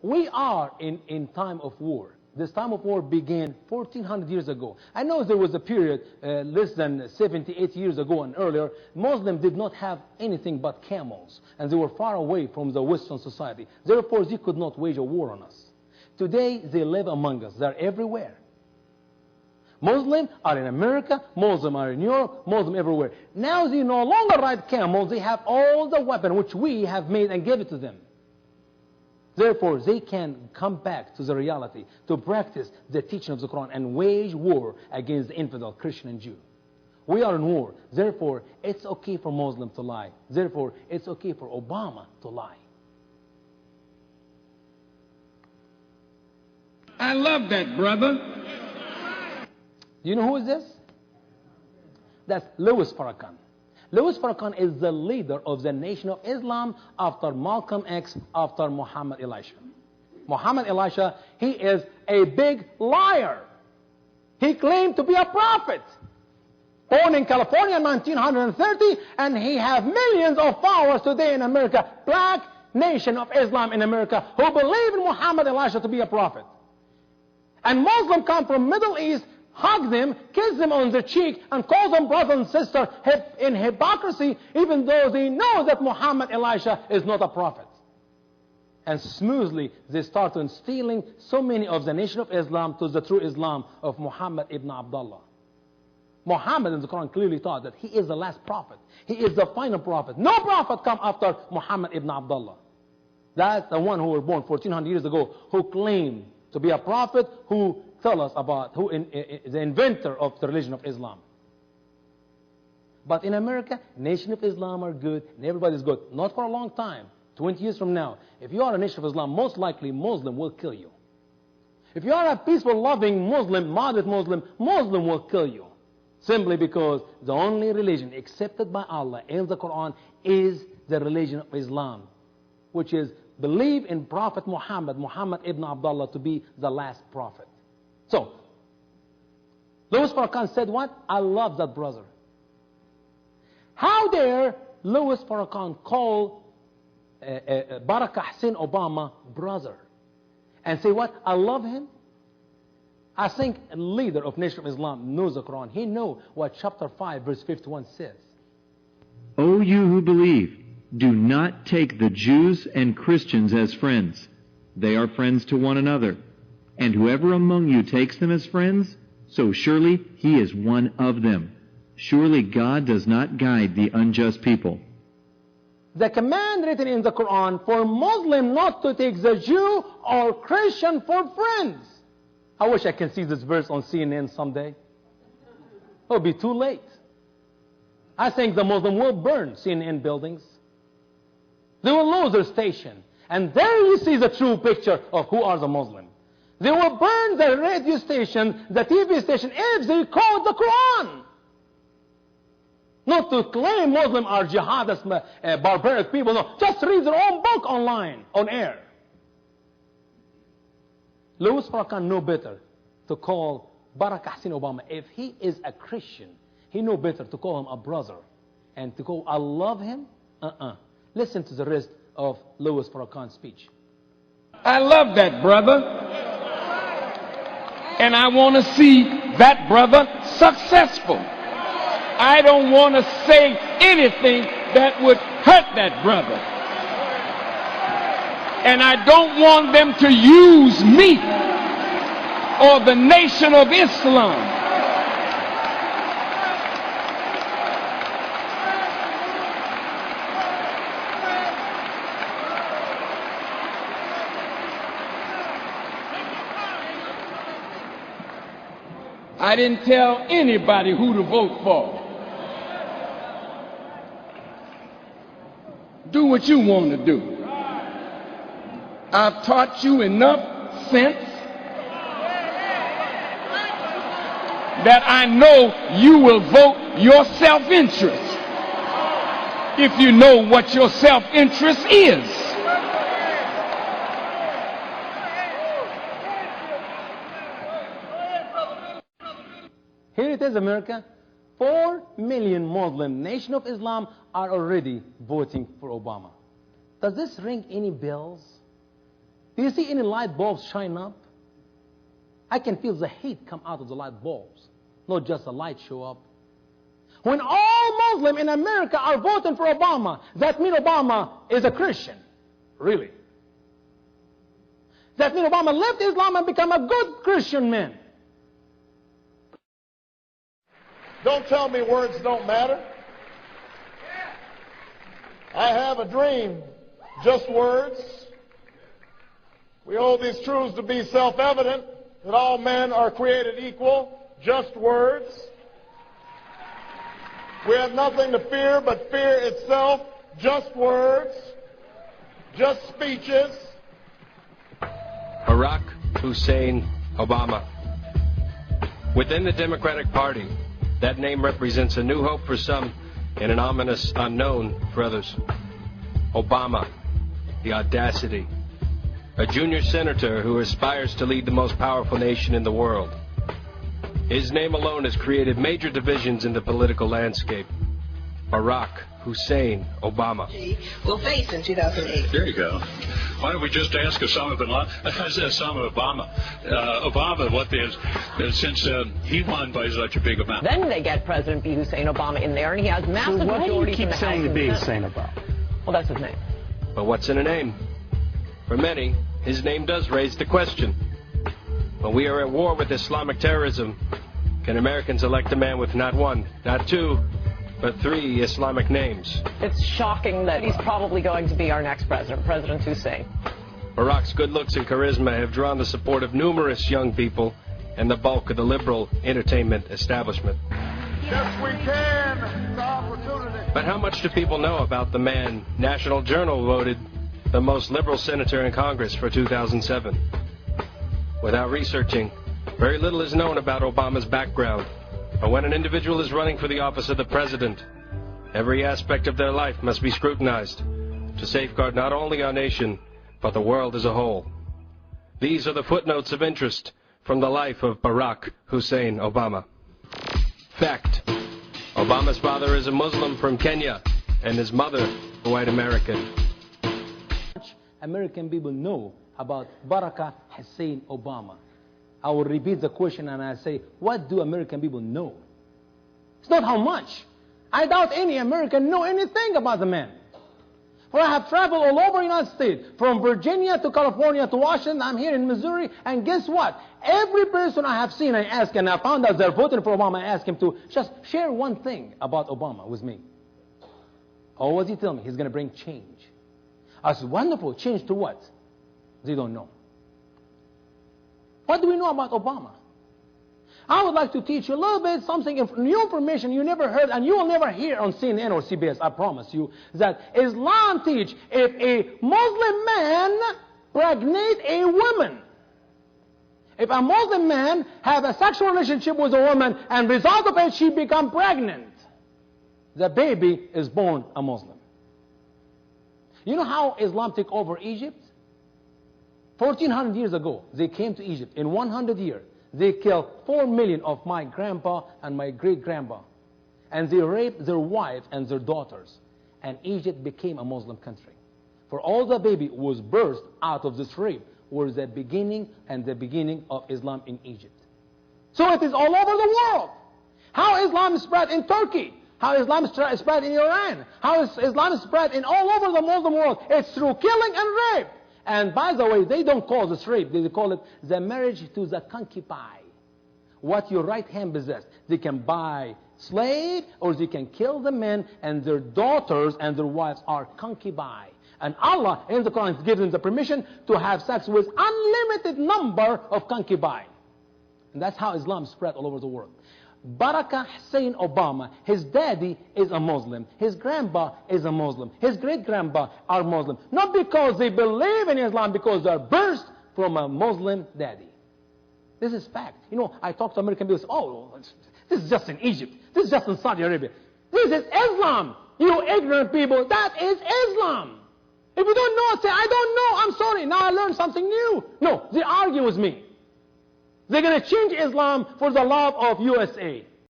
We are in time of war. This time of war began 1400 years ago. I know there was a period less than 78 years ago and earlier, Muslims did not have anything but camels, and they were far away from the Western society. Therefore, they could not wage a war on us. Today, they live among us. They're everywhere. Muslims are in America, Muslims are in Europe, Muslims everywhere. Now they no longer ride camels, they have all the weapons which we have made and gave it to them. Therefore, they can come back to the reality, to practice the teaching of the Quran and wage war against the infidel, Christian and Jew. We are in war. Therefore, it's okay for Muslims to lie. Therefore, it's okay for Obama to lie. I love that, brother. Do you know who is this? That's Louis Farrakhan. Louis Farrakhan is the leader of the Nation of Islam after Malcolm X, after Muhammad Elisha. Muhammad Elisha, he is a big liar. He claimed to be a prophet. Born in California in 1930, and he has millions of followers today in America. Black Nation of Islam in America who believe in Muhammad Elisha to be a prophet. And Muslims come from Middle East, hug them, kiss them on the cheek, and call them brother and sister in hypocrisy, even though they know that Muhammad Elisha is not a prophet. And smoothly, they start instilling so many of the Nation of Islam to the true Islam of Muhammad ibn Abdullah. Muhammad in the Quran clearly taught that he is the last prophet. He is the final prophet. No prophet come after Muhammad ibn Abdullah. That's the one who was born 1400 years ago, who claimed to be a prophet, who tell us about the inventor of the religion of Islam. But in America, Nation of Islam are good, and everybody's good. Not for a long time. 20 years from now, if you are a Nation of Islam, most likely Muslim will kill you. If you are a peaceful, loving Muslim, moderate Muslim, Muslim will kill you. Simply because the only religion accepted by Allah in the Quran is the religion of Islam, which is believe in Prophet Muhammad ibn Abdullah to be the last prophet. So, Louis Farrakhan said what? I love that brother. How dare Louis Farrakhan call Barack Hussein Obama brother? And say what? I love him? I think a leader of Nation of Islam knows the Quran. He knows what chapter 5 verse 51 says. O you who believe, do not take the Jews and Christians as friends. They are friends to one another. And whoever among you takes them as friends, so surely he is one of them. Surely God does not guide the unjust people. The command written in the Quran for Muslim not to take the Jew or Christian for friends. I wish I can see this verse on CNN someday. It'll be too late. I think the Muslim will burn CNN buildings. They will lose their station. And there you see the true picture of who are the Muslims. They will burn the radio station, the TV station, if they quote the Quran. Not to claim Muslims are jihadist, barbaric people. No, just read their own book online, on air. Louis Farrakhan know better to call Barack Hussein Obama, if he is a Christian, he know better to call him a brother. And to go, I love him? Listen to the rest of Louis Farrakhan's speech. I love that brother. And I want to see that brother successful. I don't want to say anything that would hurt that brother. And I don't want them to use me or the Nation of Islam I didn't tell anybody who to vote for. Do what you want to do. I've taught you enough sense that I know you will vote your self-interest if you know what your self-interest is. Here it is, America. 4 million Muslim Nation of Islam are already voting for Obama. Does this ring any bells? Do you see any light bulbs shine up? I can feel the heat come out of the light bulbs, not just the light show up. When all Muslims in America are voting for Obama, that means Obama is a Christian. Really. That means Obama left Islam and become a good Christian man. Don't tell me words don't matter. I have a dream, just words. We hold these truths to be self-evident, that all men are created equal, just words. We have nothing to fear but fear itself, just words, just speeches. Barack Hussein Obama. Within the Democratic Party, that name represents a new hope for some and an ominous unknown for others. Obama, the audacity. A junior senator who aspires to lead the most powerful nation in the world. His name alone has created major divisions in the political landscape. Barack Hussein Obama. Will face in 2008. There you go. Why don't we just ask Osama Obama? Obama, what is since he won by such a big amount. Then they get President B. Hussein Obama in there, and he has massive majorities in the House. Why do you keep saying to B. Hussein Obama? Well, that's his name. But what's in a name? For many, his name does raise the question. When we are at war with Islamic terrorism, can Americans elect a man with not one, not two, but three Islamic names? It's shocking that he's probably going to be our next president, President Hussein. Barack's good looks and charisma have drawn the support of numerous young people and the bulk of the liberal entertainment establishment. Yes, we can. It's an opportunity. But how much do people know about the man National Journal voted the most liberal senator in Congress for 2007? Without researching, very little is known about Obama's background. But when an individual is running for the office of the president, every aspect of their life must be scrutinized to safeguard not only our nation, but the world as a whole. These are the footnotes of interest from the life of Barack Hussein Obama. Fact: Obama's father is a Muslim from Kenya, and his mother a white American. American people know about Barack Hussein Obama. I will repeat the question and I say, what do American people know? It's not how much. I doubt any American know anything about the man. For I have traveled all over the United States, from Virginia to California to Washington. I'm here in Missouri, and guess what? Every person I have seen, I ask, and I found out they're voting for Obama, I ask him to just share one thing about Obama with me. Oh, what did he tell me? He's going to bring change. I said, wonderful. Change to what? They don't know. What do we know about Obama? I would like to teach you a little bit something, new information you never heard, and you will never hear on CNN or CBS, I promise you, that Islam teach if a Muslim man pregnate a woman, if a Muslim man have a sexual relationship with a woman and result of it she become pregnant, the baby is born a Muslim. You know how Islam took over Egypt? 1400 years ago, they came to Egypt. In 100 years, they killed 4 million of my grandpa and my great-grandpa. And they raped their wives and their daughters. And Egypt became a Muslim country. For all the baby was birthed out of this rape was the beginning of Islam in Egypt. So it is all over the world. How Islam spread in Turkey. How Islam spread in Iran. How Islam spread in all over the Muslim world. It's through killing and rape. And by the way, they don't call this rape. They call it the marriage to the concubine. What your right hand possesses. They can buy slave, or they can kill the men, and their daughters and their wives are concubine. And Allah in the Quran gives them the permission to have sex with unlimited number of concubine. And that's how Islam spread all over the world. Barack Hussein Obama, his daddy is a Muslim. His grandpa is a Muslim. His great-grandpa are Muslim. Not because they believe in Islam, because they are birthed from a Muslim daddy. This is fact. You know, I talk to American people, oh, this is just in Egypt. This is just in Saudi Arabia. This is Islam. You ignorant people, that is Islam. If you don't know, say, I don't know, I'm sorry. Now I learned something new. No, they argue with me. They're going to change Islam for the love of USA.